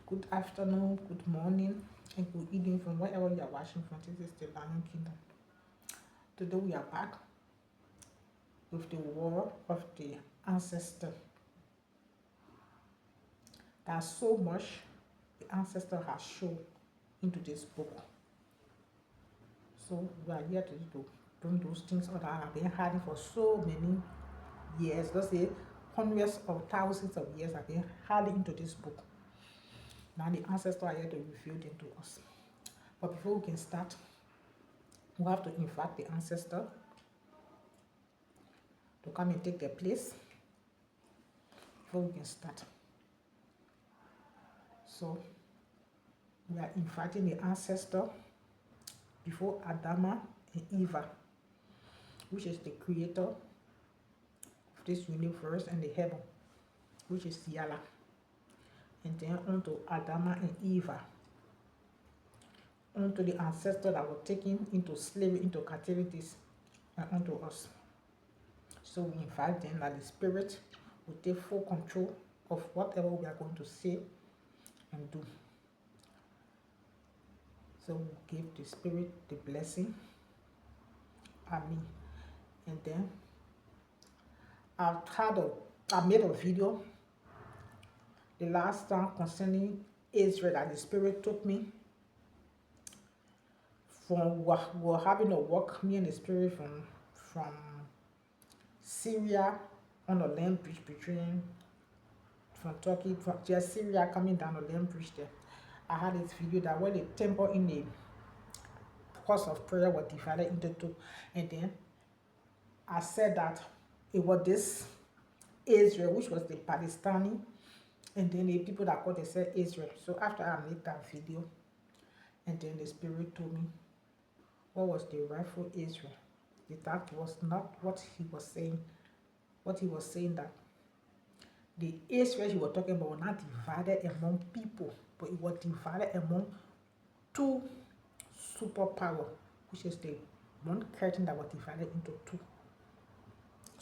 Good afternoon, good morning, and good evening from wherever you are watching from. This is the Lion Kingdom. Today we are back with the war of the ancestor. There's so much the ancestor has shown into this book. So we are here to bring those things that have been hiding for so many years. Let's say hundreds of thousands of years have been hiding into this book. Now the ancestors are here to reveal them to us. But before we can start, we have to invite the ancestor to come and take their place before we can start. So we are inviting the ancestor before Adama and Eva, which is the creator of this universe and the heaven, which is Yala. And then onto Adama and Eva, onto the ancestor that were taken into slavery, into captivities, and onto us. So we invite them that the spirit will take full control of whatever we are going to say and do. So we give the spirit the blessing. Amen. And then I made a video the last time concerning Israel that the spirit took me from. We were having a walk, me and the spirit from Syria on the land bridge between from Turkey, from just Syria coming down the land bridge there. I had this video that when the temple in the course of prayer was divided into two, and then I said that it was this Israel, which was the Palestinian, and then the people that called themselves Israel. So after I made that video, and then the spirit told me what was the rightful Israel. That was not what he was saying. What he was saying that the Israel he was talking about was not divided among people, but it was divided among two superpower, which is the one curtain that was divided into two.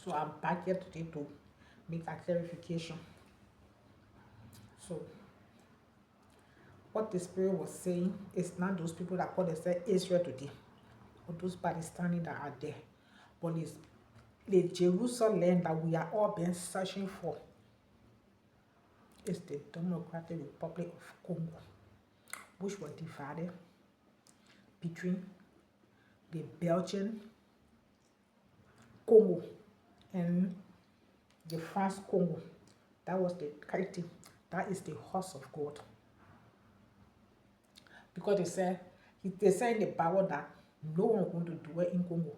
So I'm back here today to make that clarification. So what the spirit was saying is not those people that call themselves Israel today, or those Palestinians that are there, but it's the Jerusalem that we are all been searching for. It's the Democratic Republic of Congo, which was divided between the Belgian Congo and the France Congo. That was the Kaiti. That is the horse of God. Because they say in the Bible that no one is going to dwell in Congo.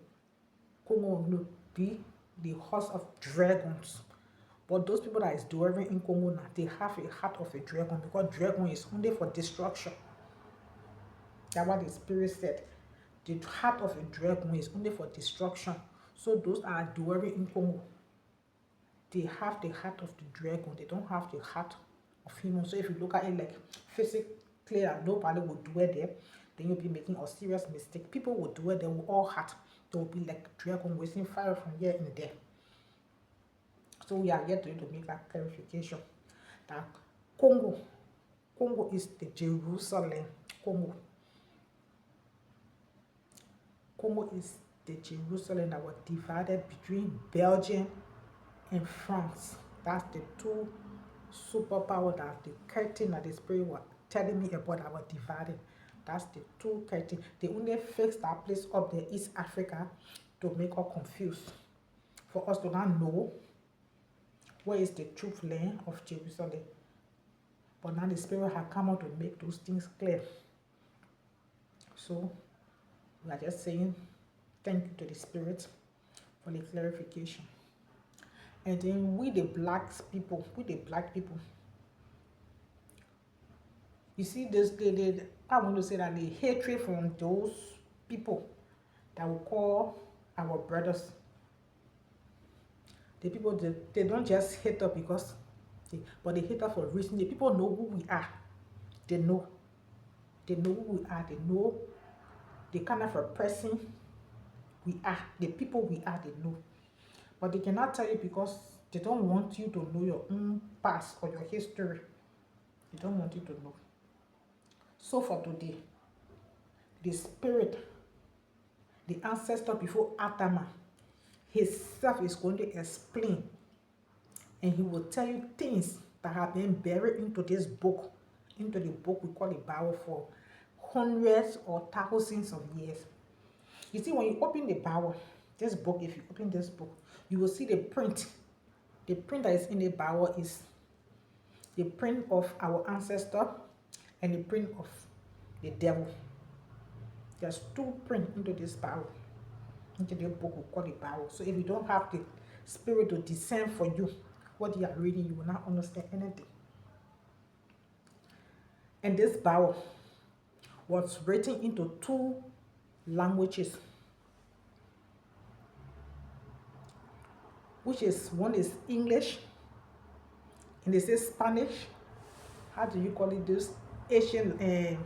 Congo will be the horse of dragons. But those people that is dwelling in Congo now, they have a heart of a dragon, because dragon is only for destruction. That's what the spirit said. The heart of a dragon is only for destruction. So those that are dwelling in Congo, they have the heart of the dragon. They don't have the heart of human. So if you look at it like physically, that nobody will dwell there, then you'll be making a serious mistake. People will dwell there with all heart. They will be like dragon wasting fire from here and there. So we are here to make that clarification that Congo is the Jerusalem. Congo is the Jerusalem that was divided between Belgium and France. That's the two superpower, that the curtain that the spirit was telling me about that was divided. That's the two curtain. They only fixed that place up there, East Africa, to make us confused. For us to not know where is the truth land of Jerusalem. But now the spirit has come out to make those things clear. So we are just saying thank you to the spirit for the clarification. And then we the black people, you see this, I want to say that the hatred from those people that we call our brothers. The people, they don't just hate us because, but they hate us for a reason. The people know who we are. They know who we are. They know the kind of a person we are. The people we are, they know. But they cannot tell you because they don't want you to know your own past or your history. They don't want you to know. So for today, the spirit, the ancestor before Adama, himself is going to explain, and he will tell you things that have been buried into this book, into the book we call the Bible, for hundreds or thousands of years. You see, when you open the Bible, this book, if you open this book, you will see the print. The print that is in the Bible is the print of our ancestor and the print of the devil. There's two prints into this Bible, into the book we call the Bible. So if you don't have the spirit to discern for you what you are reading, you will not understand anything. And this Bible was written into two languages, which is one is English and they say Spanish. How do you call it? This Asian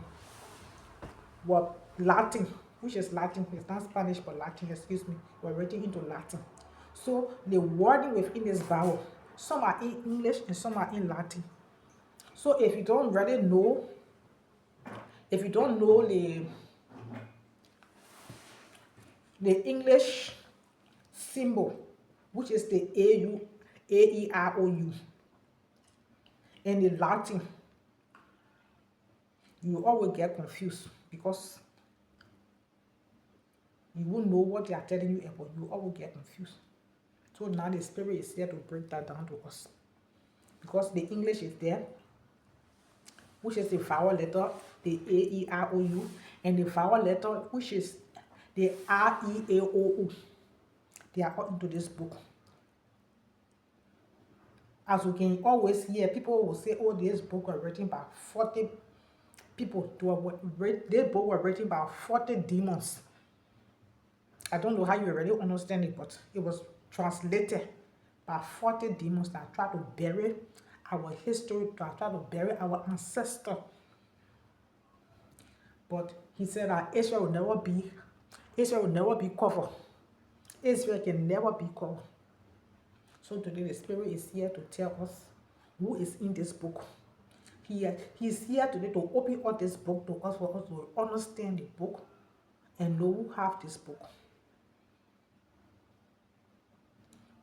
what Latin, which is Latin. It's not Spanish but Latin. Excuse me. We're written into Latin. So the wording within this Bible, some are in English and some are in Latin. So if you don't really know, if you don't know the English symbol, which is the AEROU, and the Latin, you always get confused because you won't know what they are telling you about. You always get confused. So now the spirit is here to break that down to us, because the English is there, which is the vowel letter, the AEROU, and the vowel letter, which is the REAOO. They are all into this book. As you can always hear, people will say, oh, this book was written by 40 people. This book was written by 40 demons. I don't know how you already understand it, but it was translated by 40 demons that try to bury our history, that try to bury our ancestors. But he said that Israel will never be covered. Israel can never be covered. So today the Spirit is here to tell us who is in this book. He's here today to open up this book to us, for us to understand the book and know who have this book.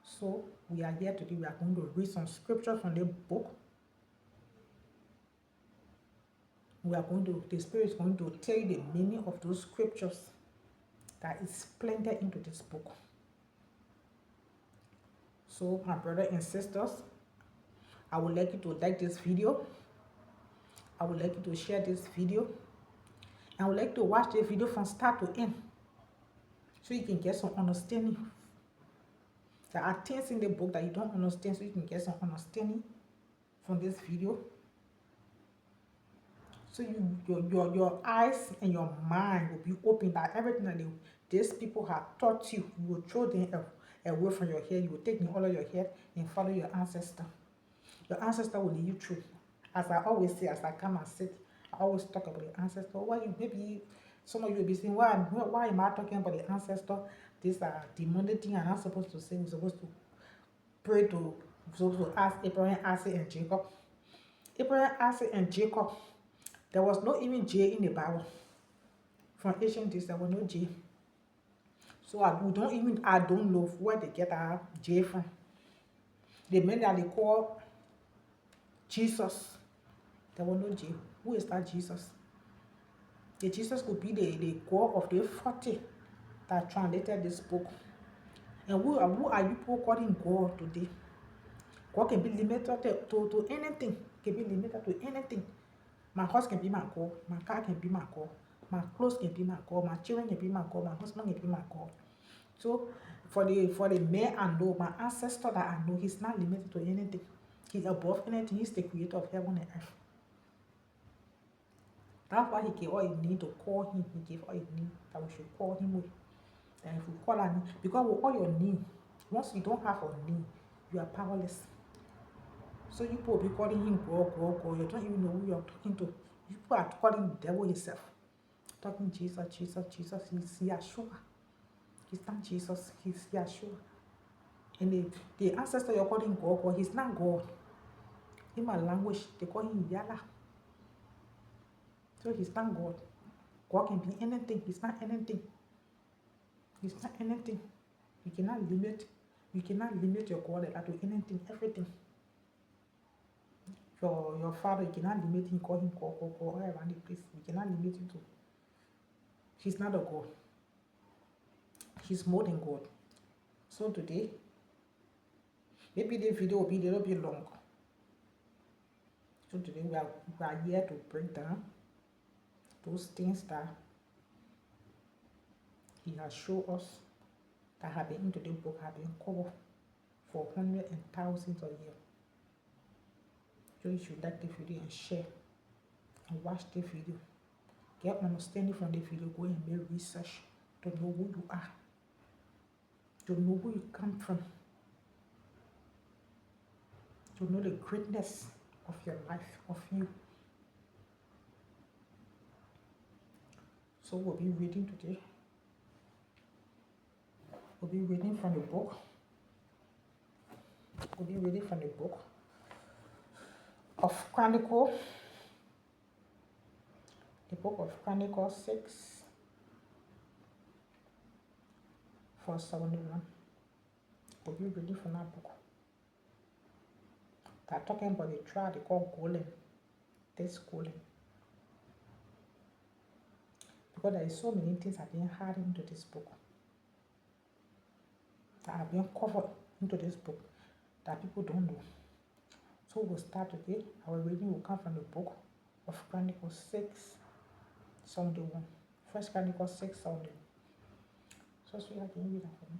So we are here today. We are going to read some scripture from the book. The Spirit is going to tell you the meaning of those scriptures that is planted into this book. So my brothers and sisters, I would like you to like this video. I would like you to share this video. And I would like to watch the video from start to end, so you can get some understanding. There are things in the book that you don't understand, so you can get some understanding from this video. So your eyes and your mind will be open, that everything that these people have taught you, you will throw them away from your head. You will take them all of your head and follow your ancestor. Your ancestor will lead you through. As I always say, as I come and sit, I always talk about the ancestor. Maybe some of you will be saying, why am I talking about the ancestor? These are demonic things I'm not supposed to say. We're supposed to pray to, we're supposed to ask Abraham, Isaac, and Jacob. Abraham, Isaac, and Jacob, there was no even J in the Bible. From ancient days, there was no J. So I don't know where they get that J from. The men that they call Jesus, there was no J. Who is that Jesus? The Jesus could be the God of the 40 that translated this book. And who are you people calling God today? God can be limited to anything. Can be limited to anything. My house can be my God. My car can be my God. My clothes can be my God. My children can be my God. My husband can be my God. So for the man I know, my ancestor that I know, he's not limited to anything. He's above anything. He's the creator of heaven and earth. That's why he gave all he need to call him. He gave all he need that we should call him with. And if we call our name, because with all your need, once you don't have a need, you are powerless. So you people be calling him God. You don't even know who you're talking to. You people are calling the devil himself. Talking Jesus. He's Yeshua. He's not Jesus. He's Yeshua. And the ancestor you're calling God, he's not God. In my language, they call him Yala. So he's not God. God can be anything. He's not anything. He's not anything. You cannot limit. You cannot limit your God to anything, everything. Your father, you cannot limit him, call him, call all around the place. You cannot limit him to. He's not a God. He's more than God. So today, maybe the video will be a little bit long. So today we are here to break down those things that he has shown us that have been into the book, have been covered for hundreds and thousands of years. So you should like the video and share and watch the video. Get understanding from the video. Go and make research to know who you are, to know where you come from, to know the greatness of your life, of you. So we'll be reading today. We'll be reading from the book. We'll be reading from the book of Chronicles. The book of Chronicles 6, verse 71. We'll be reading from that book. They're talking about the trial they call Golem. This Golem. Because there is so many things that are being added into this book, that are being covered into this book, that people don't know. So we'll start today. Our reading will come from the book of Chronicles 6, 71. First Chronicles 6, 71. So sweetheart, can you read that for me?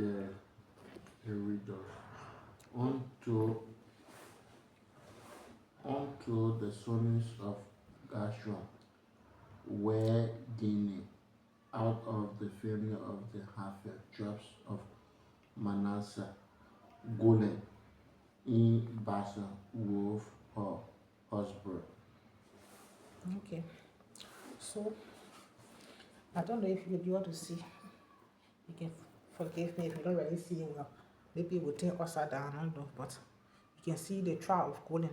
Yeah, here we go. Unto the sons of Gershon were Dini, out of the family of the half tribes of Manasseh, Golem in Bashan with her husband. Okay. So I don't know if you want to see. You can forgive me if you don't really see it well. Maybe it will take us down, I don't know, but you can see the trial of Golem.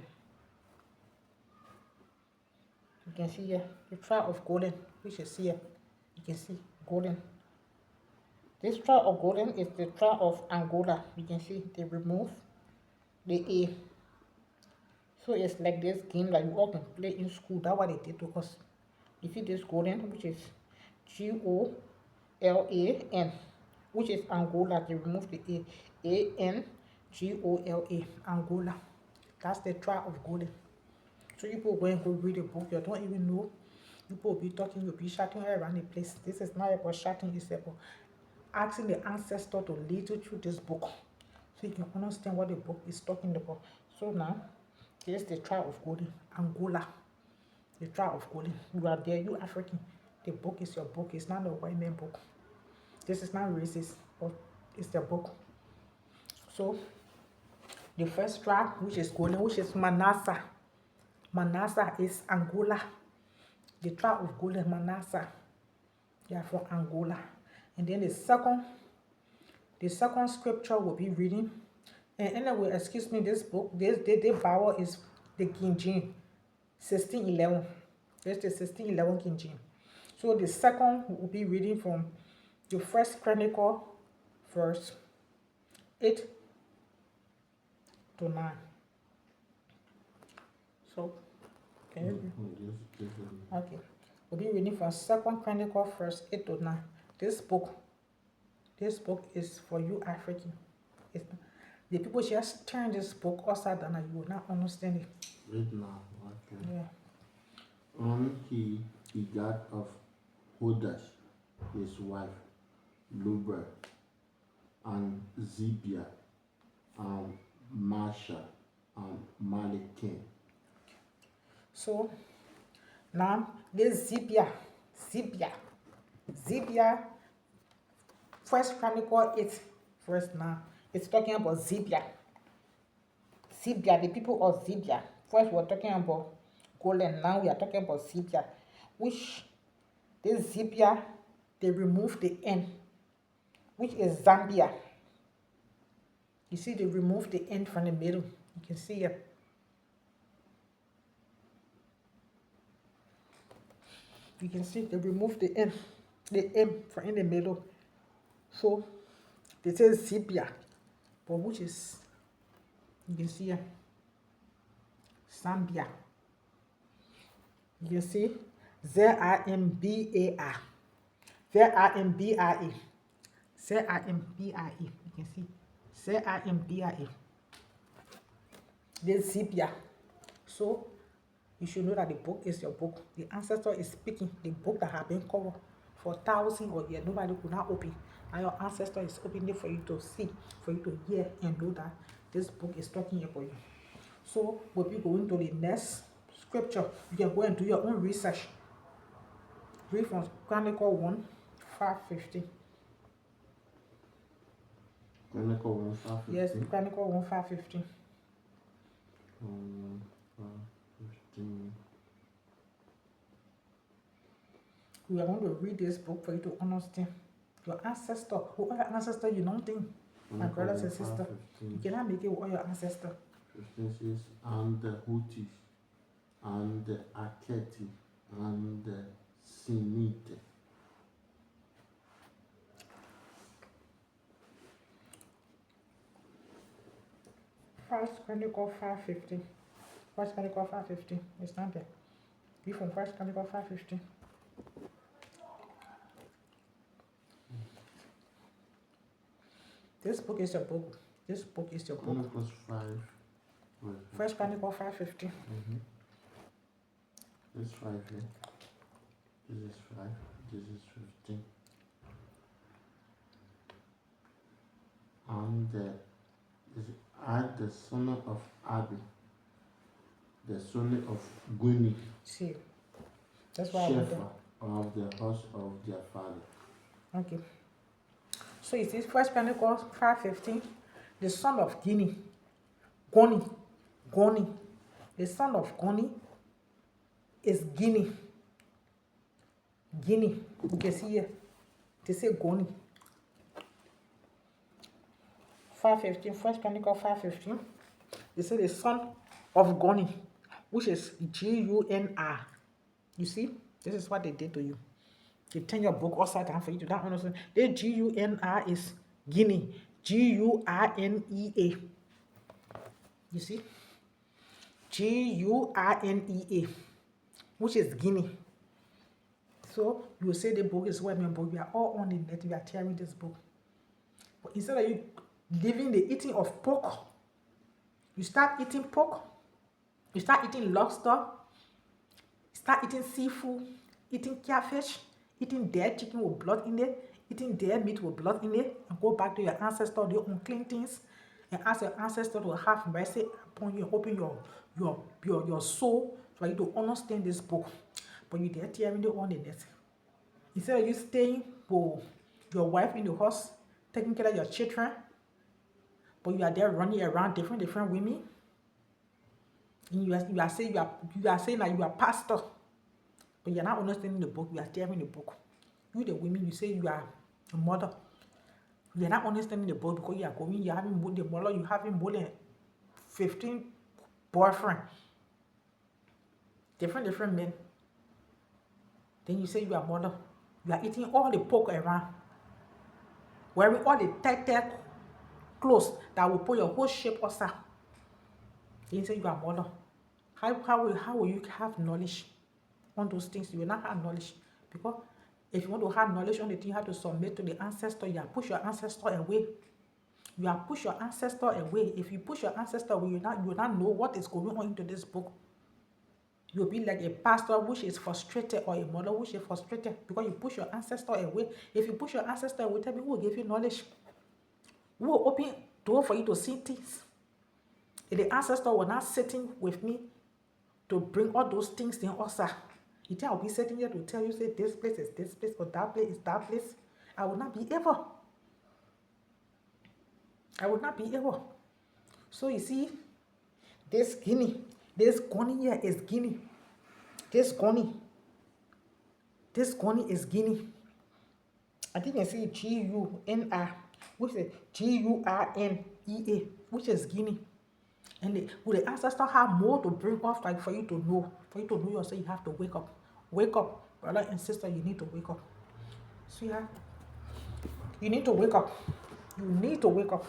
You can see here the trial of Golem, which is here. You can see Golem. This trial of Golem is the trial of Angola. You can see they remove the A. So it's like this game that you all can play in school. That's what they did to us. You see this Golem, which is Golan, which is Angola. They remove the A. Angola, Angola. That's the trial of Golem. So you people go and go read the book. You don't even know. You people will be talking, you'll be shouting all around the place. This is not about shouting, it's about asking the ancestor to lead you through this book, so you can understand what the book is talking about. So now, here's the trial of Golem, Angola. The trial of Golem. You are there, you African. The book is your book. It's not a white man book. This is not racist, but it's the book. So, the first tribe, which is Golem, which is Manasseh. Manasseh is Angola. The tribe of Golem, Manasseh. They are from Angola. And then the second scripture we'll be reading. And anyway, excuse me, this book, the Bible is the King James, 1611. It's the 1611 King James. So the second we'll be reading from the First Chronicle, verse 8 to 9. So, can you read? Okay. We'll be reading from Second Chronicle, verse 8 to 9. This book is for you African. The people just turn this book upside down and you will not understand it. Read now, okay. Yeah. He begat of Hodash, his wife, Luber, and Zibia, and Masha, and Malikin. So now this Zibia, First Chronicle 8, verse 9. It's talking about Zibia. The people of Zibia. First we're talking about Golem. Now we are talking about Zibia. Which this Zibia, they remove the N, which is Zambia. You see, they remove the N from the middle. You can see it. You can see they remove the M from in the middle. So they say Zambia, but which is, you can see it, Zambia. You can see Zambia. Zambia. Zambia. You can see Zambia. This Zambia. So you should know that the book is your book. The ancestor is speaking. The book that have been covered for thousands of years, nobody could not open. And your ancestor is opening it for you to see, for you to hear and know that this book is talking about you. So we'll be going to the next scripture. You can go and do your own research. Read from Chronicle 1, 5:15. Chronicle 1, 5, Yes, Chronicle 1, 5:15. 15. We are going to read this book for you to understand your ancestor, whoever ancestor you don't think, my brothers and sisters, you cannot make it with all your ancestors. 15 says, and the Houthis, and the Aketi, and the Sinite. First Chronicle 5:15. First Chronicle 5:15. It's not there. Read from First Chronicle 5:15. This book is your book. This book is your book. Chronicles 5. First Chronicle 5:15. This 5 here. This is 5. This is 15. And the son of Abi, the son of Guni, See, that's why I went there. shepherd of the house of their father. Okay. So it is First Chronicles 5:15. The son of Goni. The son of Goni is Guinea. You can see here. They say Goni. 5:15. First Chronicles 5:15. They say the son of Goni, which is Gunr. You see, this is what they did to you. They turn your book upside down for you to not understand. The Gunr is Guinea. Gurnea. You see? Gurnea, which is Guinea. So you will say the book is women, but we are all on the net. We are tearing this book. But instead of you living the eating of pork, you start eating pork. You start eating lobster. You start eating seafood, eating catfish, eating dead chicken with blood in it, eating dead meat with blood in it, and go back to your ancestor, the unclean things, and ask your ancestor to have mercy upon you, open your soul for you to understand this book. But you're there tearing it on the net. Instead of you staying with your wife in the house, taking care of your children, but you are there running around different women. And you are saying that you are pastor, but you're not understanding the book. You are tearing the book. You the women, you say you are a mother. You are not understanding the book because you are having the mother, you having more than 15 boyfriends, different men. Then you say you are mother. You are eating all the pork around, wearing all the tight clothes that will put your whole shape outside. Then you say you are mother. How will you have knowledge on those things? You will not have knowledge, because if you want to have knowledge on the thing, you have to submit to the ancestor. You have pushed your ancestor away. You have pushed your ancestor away. If you push your ancestor away, you will not know what is going on into this book. You'll be like a pastor which is frustrated, or a mother which is frustrated because you push your ancestor away. If you push your ancestor away, tell me who will give you knowledge? Who will open door for you to see things? If the ancestor were not sitting with me to bring all those things in also, you think I'll be sitting here to tell you, say this place is this place or that place is that place? I will not be able. I would not be able. So you see, this Goni here is Guinea. This Goni is Guinea. I think I see Gunr, which is Gurnea, which is Guinea. And will the ancestor have more to bring off, like for you to know? For you to know yourself, you have to wake up. Wake up, brother and sister, you need to wake up. Sweetheart, you need to wake up. You need to wake up.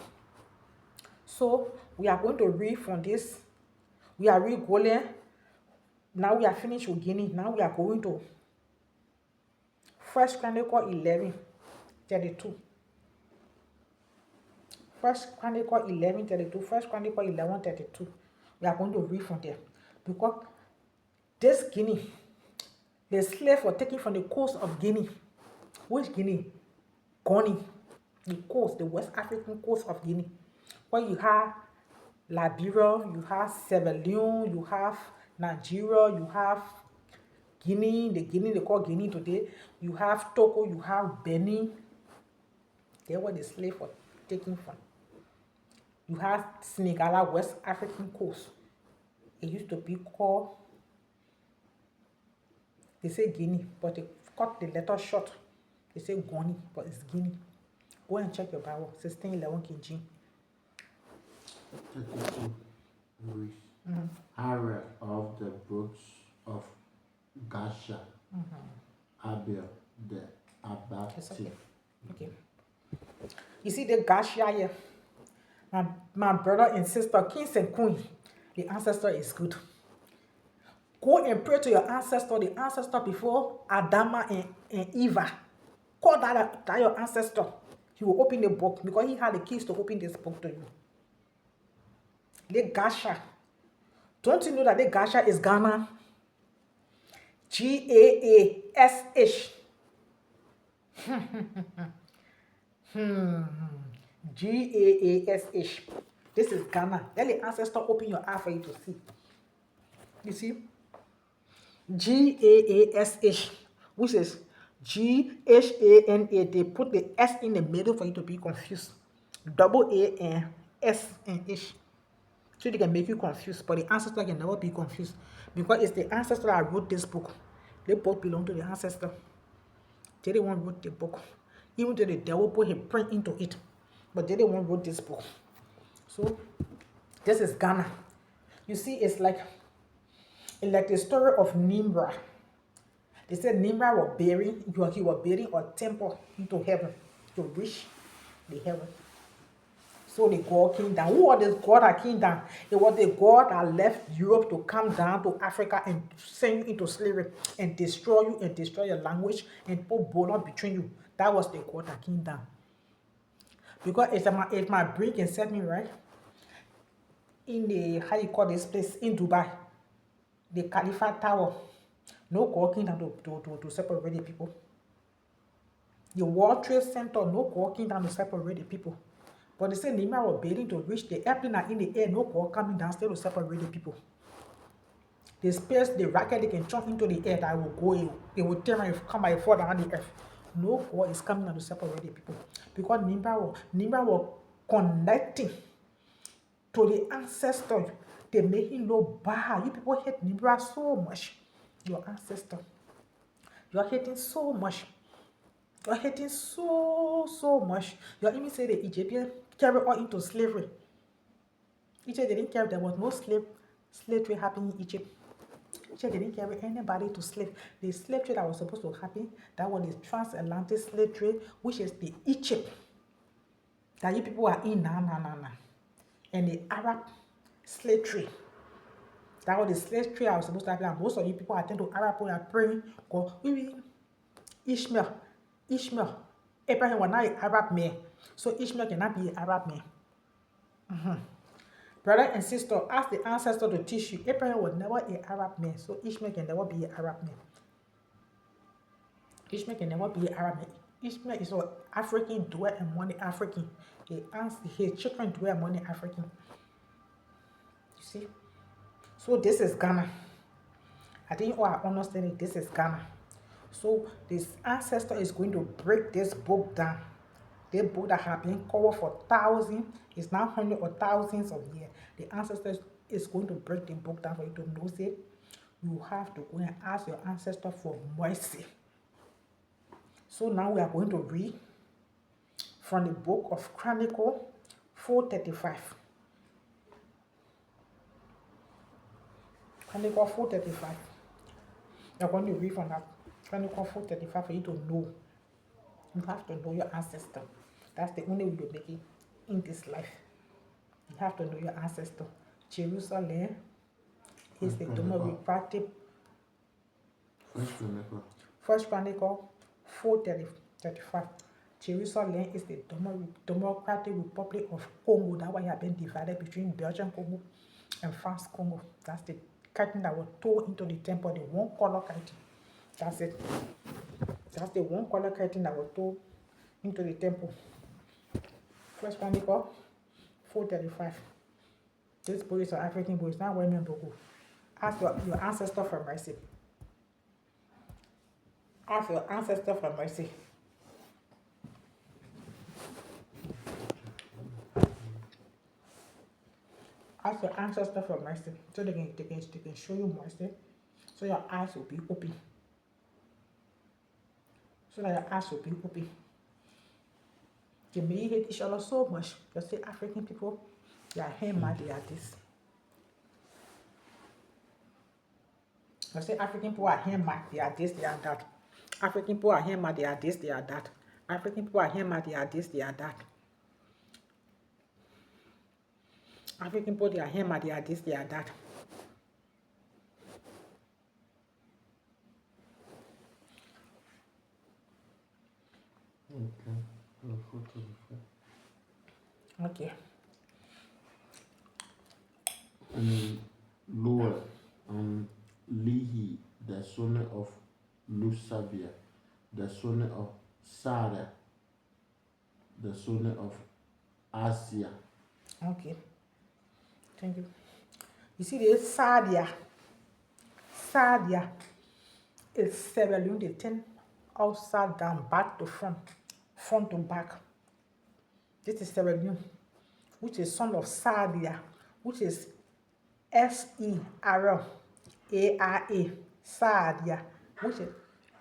So we are going to read from this. We are read Goliath. Now we are finished with Guinea. Now we are going to First Chronicle 11:32. First Chronicle 11:32. First Chronicle 11:32. We are going to read from there. Because this Guinea, the slaves were taken from the coast of Guinea. Which Guinea? Guinea. The coast, the West African coast of Guinea. Where you have Liberia, you have Sierra Leone, you have Nigeria, you have Guinea, the Guinea they call Guinea today. You have Togo, you have Benin. They were the slaves were taken from. You have Senegal, West African coast. It used to be called, they say Guinea, but they cut the letter short. They say Guinea, but it's Guinea. Go and check your Bible, 1611 King James. 32 Louis. Harriet of the brooks of Gasha, Abel the It's Abati. okay. You see the Gashia here? My brother and sister, kings and queens, the ancestor is good. Go and pray to your ancestor, the ancestor before Adama and Eva. Call that your ancestor. He will open the book because he had the keys to open this book to you. The Gasha. Don't you know that the Gasha is Ghana? G-A-A-S-H. G-A-A-S-H. This is Ghana. Let the ancestor open your eye for you to see. You see? G-A-A-S-H, which is G-H-A-N-A. They put the S in the middle for you to be confused. Double A and S and H. So they can make you confused, but the ancestor can never be confused because it's the ancestor that wrote this book. They both belong to the ancestor. They the one wrote the book. Even though the devil put his print into it, but they the one wrote this book. So this is Ghana. You see, it's like the story of Nimrod. They said Nimrod was burying, he was building a temple into heaven to reach the heaven. So the God came down. Who was this God that came down? It was the God that left Europe to come down to Africa and send you into slavery and destroy you and destroy your language and put border between you. That was the God that came down. Because if my brain can set me right, in the, how you call this place, in Dubai, the Khalifa Tower, no God came down to separate the people. The World Trade Center, no God came down to separate the people. But they say Nimrod was building to reach the airplane in the air, no God coming down still to separate the people. The space, the rocket, they can jump into the air that will go, it will turn and come and fall down the earth. No God is coming down to separate the people. Because Nimrod was connecting to the ancestor. They make him look bad. You people hate Nimrod so much. Your ancestor. You are hating so much. You are hating so much. You are even saying the Egyptians carry all into slavery. Egypt didn't carry, there was no slave trade happening in Egypt. Egypt didn't carry anybody to slave. The slave trade that was supposed to happen, that was the transatlantic slave trade, which is the Egypt that you people are in now. And the Arab slave trade. That was the slave trade I was supposed to happen. And most of you people attend to Arab people are praying, God, Ishmael. Abraham was not an Arab man. So Ishmael cannot be an Arab man. Brother and sister, ask the ancestor to teach you. Abraham was never an Arab man. So Ishmael can never be an Arab man. Ishmael can never be an Arab man. Ishmael is an African, dwell among the African. His children dwell among the African. You see? So this is Ghana. I think all I understand it, this is Ghana. So this ancestor is going to break this book down. The book that have been covered for thousands, it's now hundreds or thousands of years. The ancestor is going to break the book down for you to know it. You have to go and ask your ancestor for mercy. So now we are going to read from the book of Chronicle 4:35. Chronicle 4:35. You're going to read from that. Chronicle 4:35 for you to know. You have to know your ancestor. That's the only way you make it in this life. You have to know your ancestor. Jerusalem is the democratic. First Chronicle 4:35. Jerusalem is the Democratic Republic of Congo. That's why it has been divided between Belgian Congo and France Congo. That's the curtain that was torn into the temple, the one color curtain. That's it. That's the one color curtain that was torn into the temple. First Chronicle 4:35. This book is an African book. It's not women book. Ask your ancestor for mercy. Ask your ancestor for mercy. Ask your ancestor for mercy so they can show you mercy, so your eyes will be open. So that your eyes will be open. They may hate each other so much. Just say African people, they are him, they are this. Just say African people are him, they are this, they are that. African people are him, they are this, they are that. African people are him, they are this, they are that. African people, they are him, they are this, they are that. Okay. And Lower and Lehi, the son of Lusabia, the son of Sarah, the son of Asia. Okay. Thank you. You see this Sadia. Sadia is seven the 10 upside down, back to front, front to back. This is Severino, which is son of Sadia, which is Seraa, Sadia, which is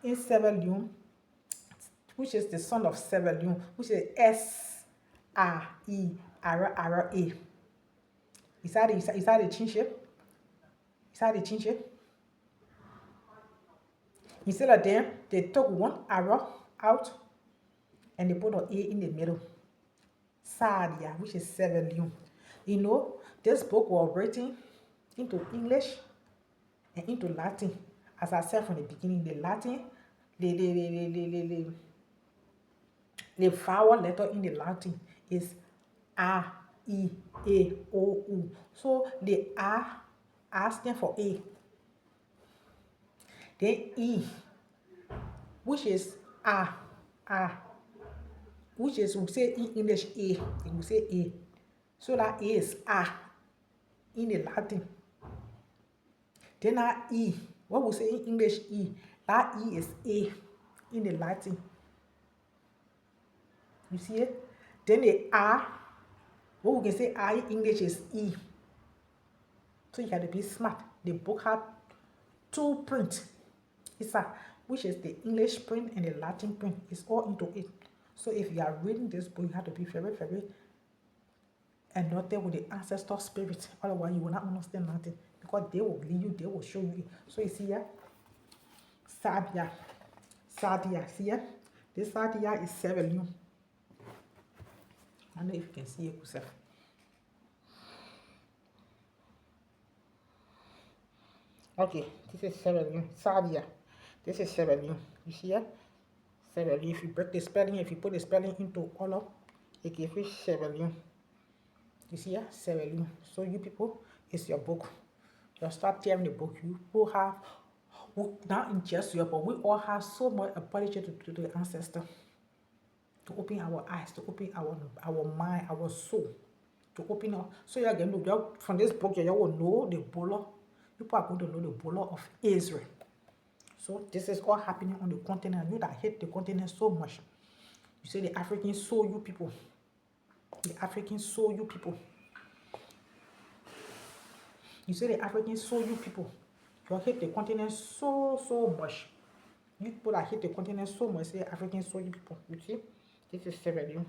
in Severino, which is the son of Severino, which is Sarea. Is that the chin shape? Is that the chin shape? Instead of them, they took one arrow out and they put an A in the middle. Sadia, which is Severino. You know, this book was written into English and into Latin. As I said from the beginning, the Latin, the vowel letter in the Latin is A, I, A, O, U. So the A stands for A. Then E, which is A, which is, we say in English A, we say A. So that A is A in the Latin. Then that E, what we say in English E, that E is A in the Latin. You see it? Then the R, what we can say R in English is E. So you got to be smart. The book had two prints. It's which is the English print and the Latin print. It's all into it. So if you are reading this book, you have to be very, very anointed with the ancestor spirit. Otherwise, you will not understand nothing. Because they will lead you, they will show you. So you see here, Sadia. See here? This Sadia is Severino. I don't know if you can see it yourself. Okay, this is Severino. Sadia. This is Severino. You see here? Severino. If you break the spelling, if you put the spelling into color, it gives you Severino. You see here? Severino. So you people, it's your book. You start tearing the book. You will have, not in just you, but we all have so much apology to the ancestor. To open our eyes, to open our mind, our soul, to open up. So you're going to, from this book, you will know the Bola. People are going to know the Bola of Israel. So this is all happening on the continent. You that hate the continent so much. You say the Africans sold you people. The Africans sold you people. You say the Africans sold you people. You hate the continent so much. You people that hate the continent so much, say Africans sold you people. You see? This is Severino.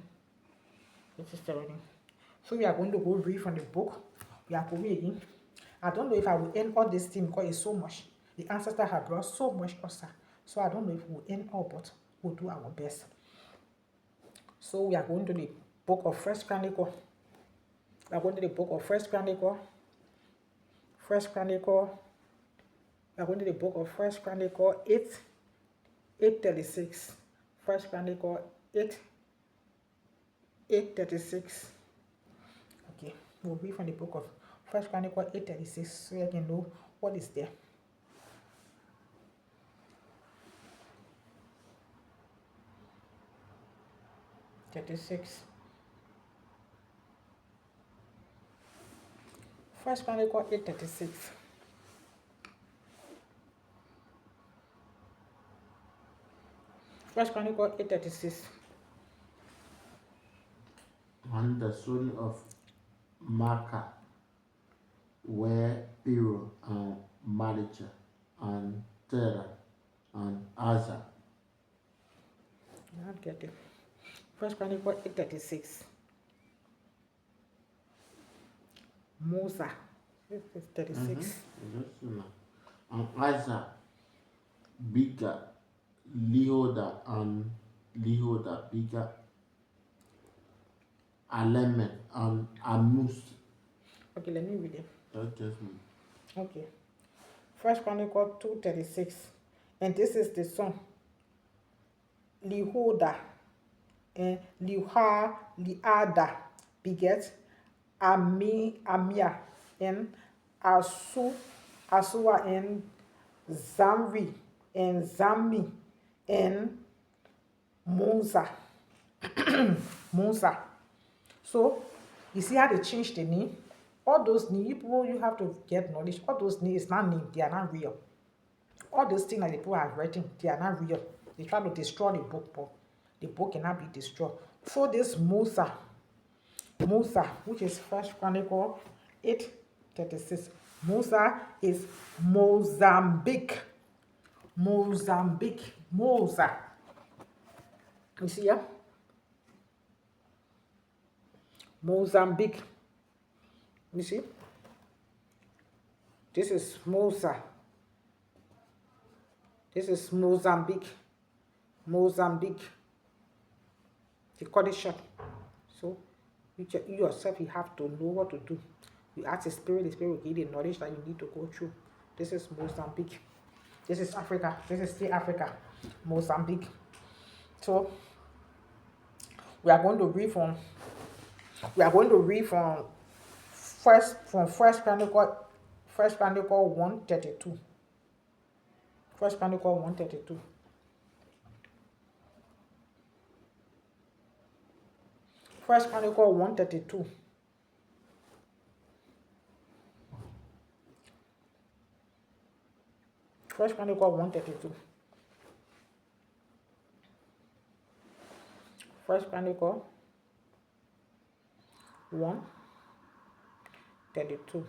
This is Severino. So we are going to go read from the book. We are going again. I don't know if I will end all this thing because it's so much. The ancestor have brought so much ulcer. So I don't know if we'll end all, but we'll do our best. So we are going to the book of First Chronicle. We are going to the book of First Chronicle. First Chronicle. We are going to the book of First Chronicle 8:36. First Chronicle 8:36. Okay, we'll read from the book of First Chronicle 8:36 so you can know what is there. 36. First Chronicle 8:36. First Chronicle 8:36. And the son of Maacah were Pero and Malicha and Terah and Asa. I'll get it. First Chronicle 8:36. Mosa. This is 36. And Asa, Bigga, Lehoda, and Lehoda, Bigga, Alemet, and Amus. Okay, let me read it. That's just me. Okay. First Chronicle 2:36. And this is the son. Lehoda and Liada beget Amia and Asua and Zamri and Zami and Monza. Monza. So you see how they changed the name? All those names, people, you have to get knowledge. All those names, not names, they are not real. All those things that the people have written, they are not real. They try to destroy the book, but the book cannot be destroyed. So this Musa, which is First Chronicle 8:36. Musa is Mozambique. Mozambique. Mosa. You see here? Mozambique. You see? This is Mosa. This is Mozambique. Mozambique. They call it short. So you yourself, you have to know what to do. You ask the spirit will give you the knowledge that you need to go through. This is Mozambique. This is Africa. This is still Africa. Mozambique. So we are going to read from First Chronicle 1:32. First Chronicle 1:32. First Chronicle 1:32. First Chronicle 1:32. First Chronicle 1:32.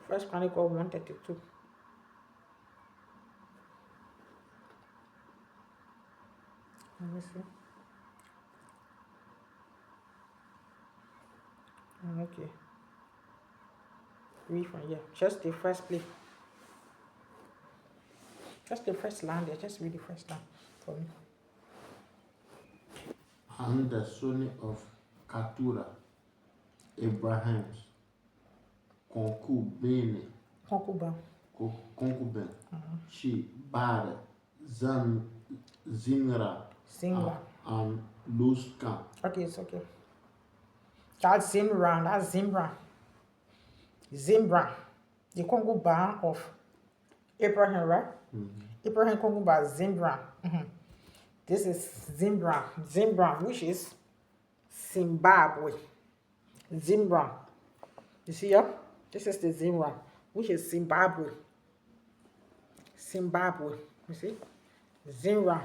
First Chronicle 1:32. Let me see. Okay. Read from here. Just the first place. Just the first line there. Just read the first line for me. And the son of Keturah, Abraham's concubine, she bare Zinra and Luzka. Okay, it's okay. That's Zimran. That's Zimran. Zimbra, the concubine of Abraham, right? Abraham concubine Zimbra. This is Zimbra, which is Zimbabwe. Zimbra. You see here? This is the Zimbra, which is Zimbabwe. Zimbabwe. You see? Zimbra,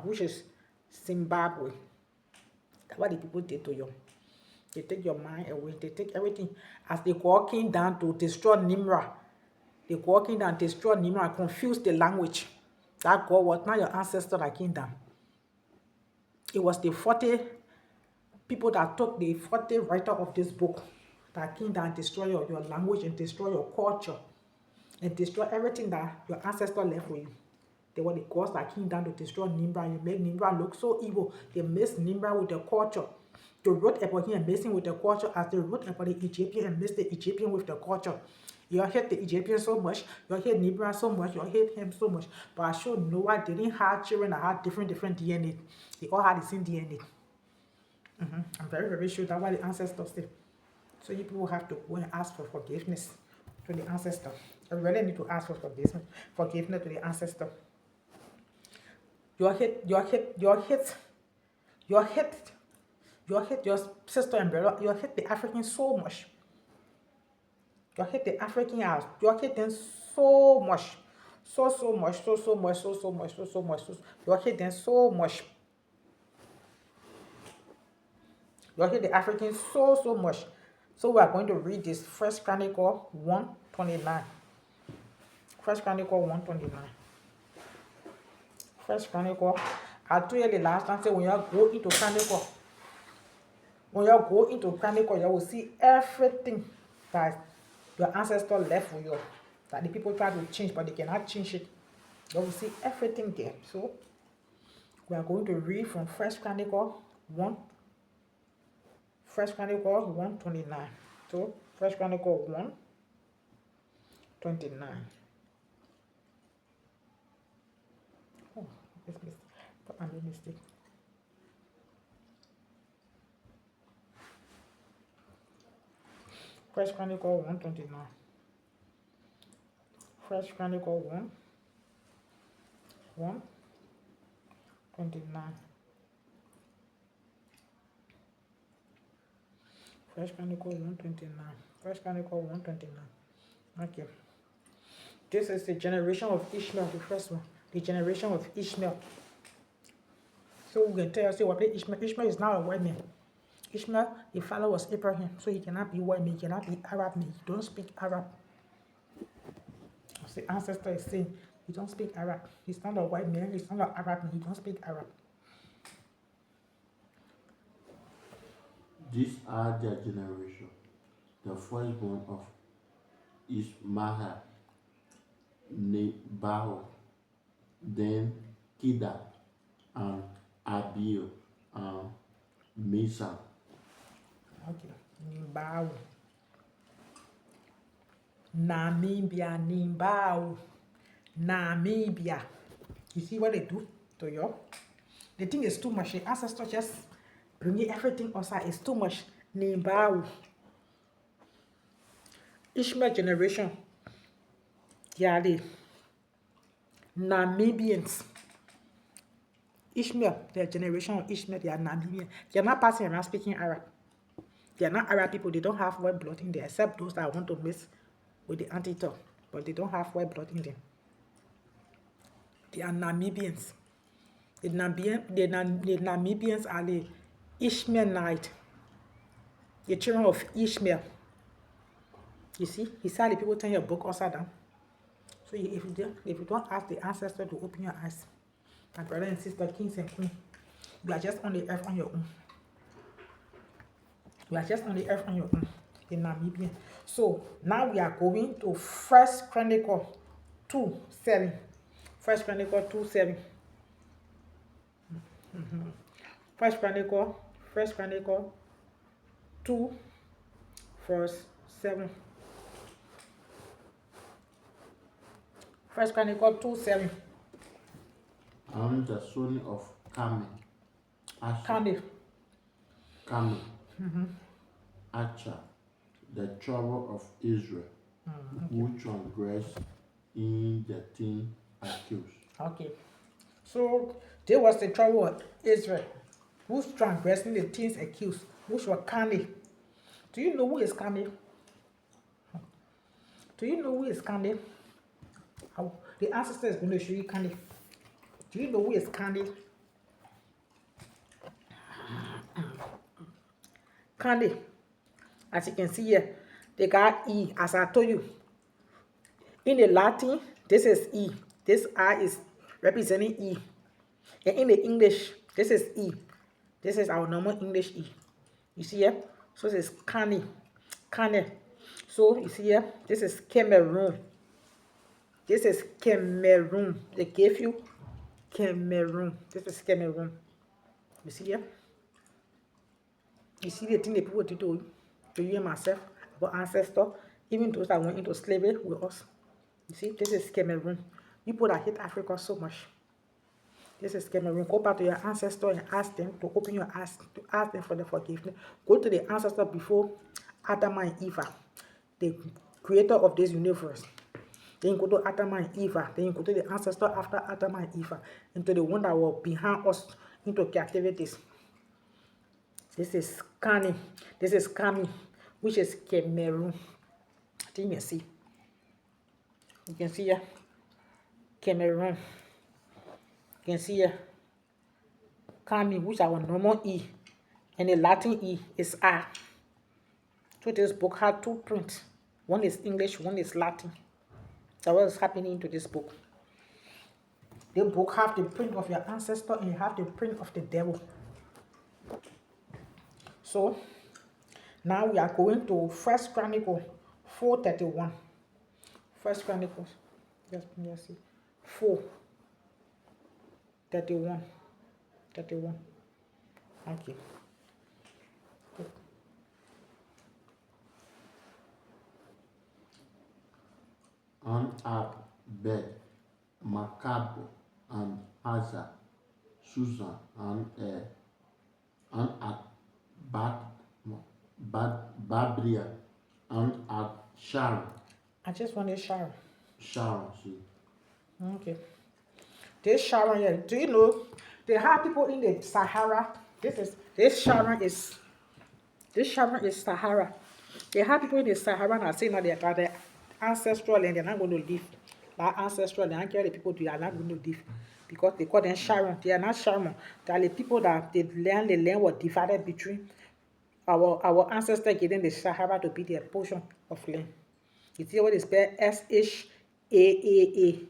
which is Zimbabwe. That's what the people did to you. They take your mind away. They take everything. As they walking down to destroy Nimrod, they walking down to destroy Nimrod, confuse the language. That God was not your ancestor that came down. It was the 40 people that took the 40 writer of this book that came down and destroy your language and destroy your culture and destroy everything that your ancestor left for you. They were the gods that came down to destroy Nimrod. You make Nimrod look so evil. They mixed Nimrod with the culture. They wrote about him and mixing with the culture as they wrote about the Egyptian and mixed the Egyptian with the culture. You hate the Egyptian so much. You hate Nimrod so much. You hate him so much. But I showed Noah didn't have children that had different DNA. They all had the same DNA. I'm very, very sure that's what the ancestors did. So you people have to go and ask for forgiveness to the ancestor. You really need to ask for forgiveness to the ancestor. You hate your sister and brother. You hate the Africans so much. You hate the African house. You hate them so much. So much. You hate them so much. You hate the Africans so much. So we are going to read this First Chronicle 1:29. First Chronicle 1:29. First Chronicle. I told you the last time, say when you go into Chronicle, you will see everything that your ancestor left for you. That the people try to change, but they cannot change it. You will see everything there. So we are going to read from First Chronicle 1:29. So First Chronicle 1:29. Oh, this mistake. I made a mistake. First Chronicle 1:29. First Chronicle 1:29. First Chronicle 1:29. First Chronicle 1:29. Okay. This is the generation of Ishmael, the first one. The generation of Ishmael. So we can tell you what Ishmael. Ishmael is now a white man. Ishmael, the father was Abraham, so he cannot be white man, he cannot be Arab man. He don't speak Arab. As the ancestor is saying, he don't speak Arab. He's not a white man, he's not an Arab man, he don't speak Arab. These are their generation. The firstborn of Ishmael, Nebaioth, then Kedar, and Abiel, and Mesa. Okay. Nimbao. Namibia. You see what they do to you? The thing is too much. The ancestors just bringing everything outside. It's too much. Nimbao. Ishmael generation. They are the Namibians. Ishmael, their generation of Ishmael, they are Namibians. They are not passing around speaking Arab. They are not Arab people. They don't have white blood in there, except those that want to mix with the antidote. But they don't have white blood in them. They are Namibians. The Namibians are the Ishmaelite, the children of Ishmael. You see, he said the people turn your book upside down. So if you don't ask the ancestor to open your eyes, my brother and sister, kings and queens, you are just on the earth on your own. You are just on the earth on your own in Namibia. So now we are going to First Chronicle 2:7. First Chronicle 2:7. First Chronicle 2 verse 7. First Chronicle 2:7. I'm the son of Carmel, Asher, the trouble of Israel, who transgressed in the thing accused. Okay. So there was the trouble of Israel, who's transgressing the things accused, which were Carmel. Do you know who is Carmel? Do you know who is Carmel? The ancestor is going to show you Carmel. Do you know who is Carmel? Carmel, as you can see here, they got E, as I told you. In the Latin, this is E. This I is representing E. And in the English, this is E. This is our normal English E. You see here? So this is Kani. Kane. So you see here? This is Cameroon. This is Cameroon. They gave you Cameroon. This is Cameroon. You see here? You see the thing the people did to you and myself, our ancestor, even those that went into slavery with us. You see, this is Cameroon. People that hate Africa so much. This is Cameroon. Go back to your ancestor and ask them to open your eyes, to ask them for the forgiveness. Go to the ancestor before Adam and Eve, the creator of this universe. Then you go to Adam and Eve. Then you go to the ancestor after Adam and Eve, into the one that were behind us into captivities. This is Kani. This is Kami, which is Cameroon. I think you see. You can see here. Cameroon. You can see here. Kami, which is our normal E. And the Latin E is R. So this book had two prints. One is English, one is Latin. That's what is happening to this book. The book have the print of your ancestor and you have the print of the devil. So now we are going to First Chronicle 4:31. First Chronicles, just see, 4:31. 31. Okay. And at Beth, Maccabi, and Hazar, Susan, and at Babria, and at Sharon. I just wanted Sharon. Sharon, see. Okay. This Sharon here, do you know they have people in the Sahara? This Sharon is Sahara. They have people in the Sahara that say now they are the ancestral land, they're not going to live. That ancestral land, the people they are not going to live. Because they call them Sharon. They are not Sharon. They are the people that the land was divided between our ancestors getting the Sahara to be their portion of land. You see what is spelled Shaaa.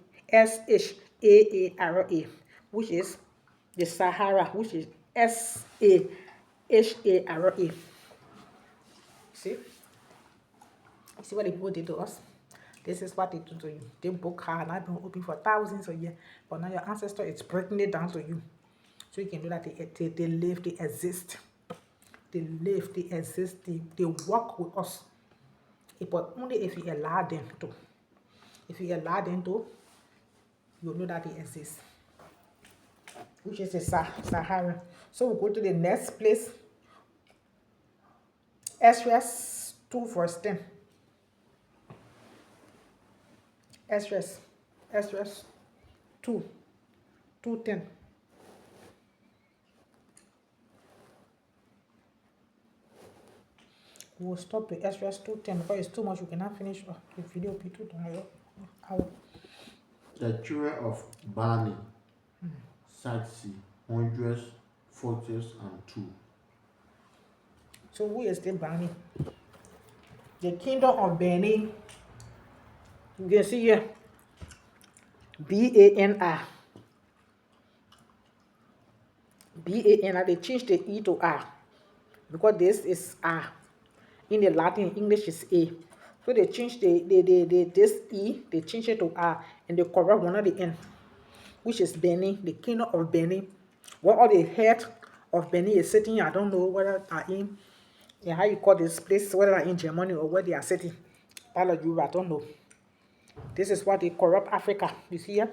Shaara, which is the Sahara, which is Sahara. See? See what the people did to us? This is what they do to you. They book had not been open for thousands of years, but now your ancestor is breaking it down to you. So you can know that they live, they exist. They live, they exist, they work with us. But only if you allow them to. If you allow them to, you'll know that they exist. Which is the Sahara. So we'll go to the next place. Esdras 2:10. Esdras 2:10. We'll stop the Esdras 2:10 because it's too much. We cannot finish the video. Be too long. The children of Bani, Saksi, hundreds, forties, and 2. So who is the Bani? The kingdom of Bani. You can see here. Banr. Banr. They changed the E to R. Because this is R. In the Latin, English is A. So they changed this E, they changed it to R, and they correct one of the N, which is Benin, the kingdom of Benin. Where all the head of Benin is sitting, I don't know whether are in, how you call this place, whether are in Germany or where they are sitting. Part of Europe, I don't know. This is what they corrupt Africa. You see here?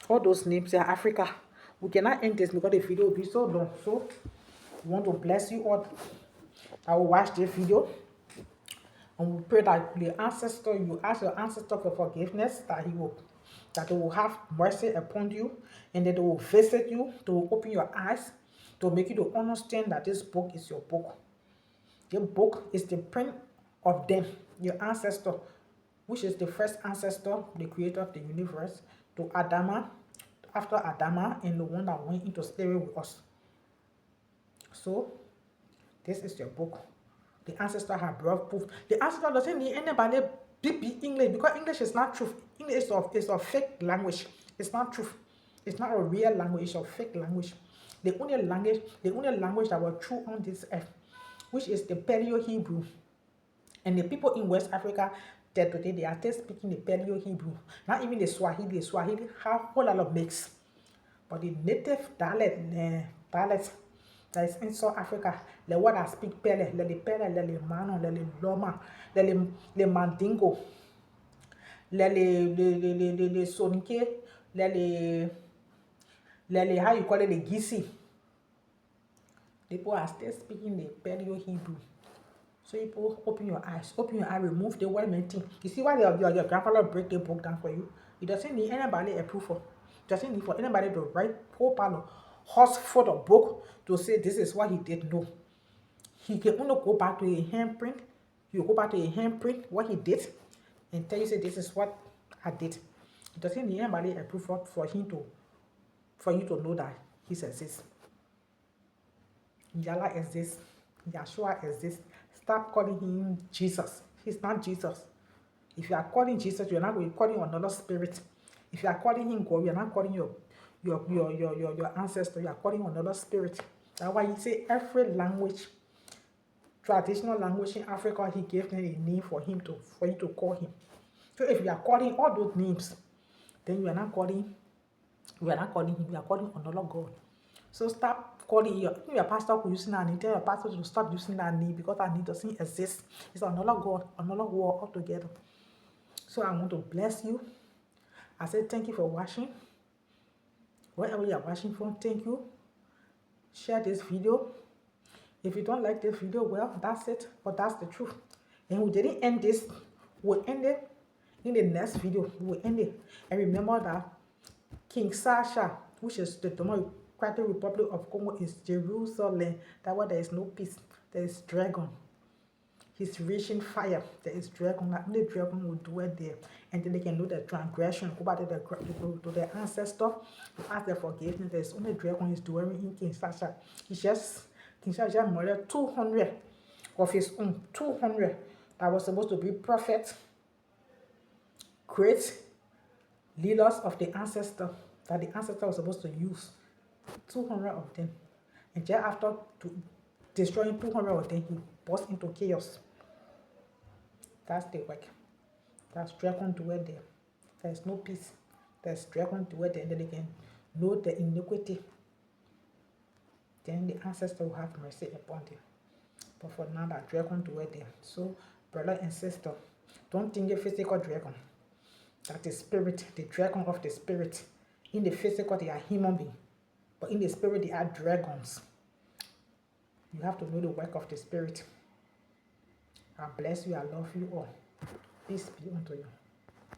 All those names are Africa. We cannot end this because the video will be so long. So we want to bless you all that will watch this video. And we pray that the ancestor, you ask your ancestor for forgiveness, that they will have mercy upon you, and that they will visit you, to open your eyes, to make you to understand that this book is your book. The book is the print of them, your ancestor, which is the first ancestor, the creator of the universe, to Adama, after Adama, and the one that went into slavery with us. So, this is your book. The ancestor have brought proof. The ancestor doesn't need anybody speak English because English is not truth. English is a fake language. It's not truth. It's not a real language. It's a fake language. The only language that was true on this earth which is the Paleo-Hebrew. And the people in West Africa that today, they are still speaking the Paleo-Hebrew. Not even the Swahili. The Swahili have a whole lot of mix. But the native dialect that is in South Africa, the one that speak Pele, the Pele, the Mano, the Loma, the Mandingo, the Sonike, the how you call it, the Gisi. People are still speaking the Paleo-Hebrew. So people, open your eyes, remove the word thing. You see why your grandfather break the book down for you? It doesn't need anybody approval. It doesn't need for anybody to write whole part of horse for the book to say this is what he did. No. He can only go back to a handprint. You go back to a handprint, what he did, and tell you, say, this is what I did. It doesn't need anybody approval for you to know that he exists. Yala exists. Yeshua exists. Stop calling him Jesus. He's not Jesus. If you are calling Jesus, you're not going to be calling another spirit. If you are calling him God, you're not calling your ancestor. You are calling another spirit. That's why he say every language, traditional language in Africa, he gave them a name for you to call him. So if you are calling all those names, then you are not calling him. You are calling another God. So stop calling your pastor who using that name. Tell your pastor to stop using that name because that name doesn't exist. It's another God, another world altogether. So I want to bless you. I say thank you for watching. Wherever you are watching from, thank you. Share this video. If you don't like this video, well, that's it. But that's the truth. And we didn't end this. We'll end it in the next video. We'll end it. And remember that Kinshasa, which is the Democratic Republic of Congo, is Jerusalem. That way there is no peace. There is dragon. He's reaching fire. There is dragon. Not only dragon will do it there. And then they can know the transgression. Go back to their ancestor. To ask their forgiveness. There's only dragon is doing in Kinshasa. Kinshasa just murdered 200 of his own. 200 that was supposed to be prophets. Great leaders of the ancestor that the ancestor was supposed to use. 200 of them. And just after destroying 200 of them, he burst into chaos. That's the work. That's dragon to it there. There's no peace. There's dragon to it there, and then they can know the iniquity. Then the ancestor will have mercy upon them. But for now, that dragon to it there. So, brother and sister, don't think a physical dragon. That the spirit, the dragon of the spirit. In the physical, they are human beings. But in the spirit, they are dragons. You have to know the work of the spirit. I bless you. I love you all. Peace be unto you.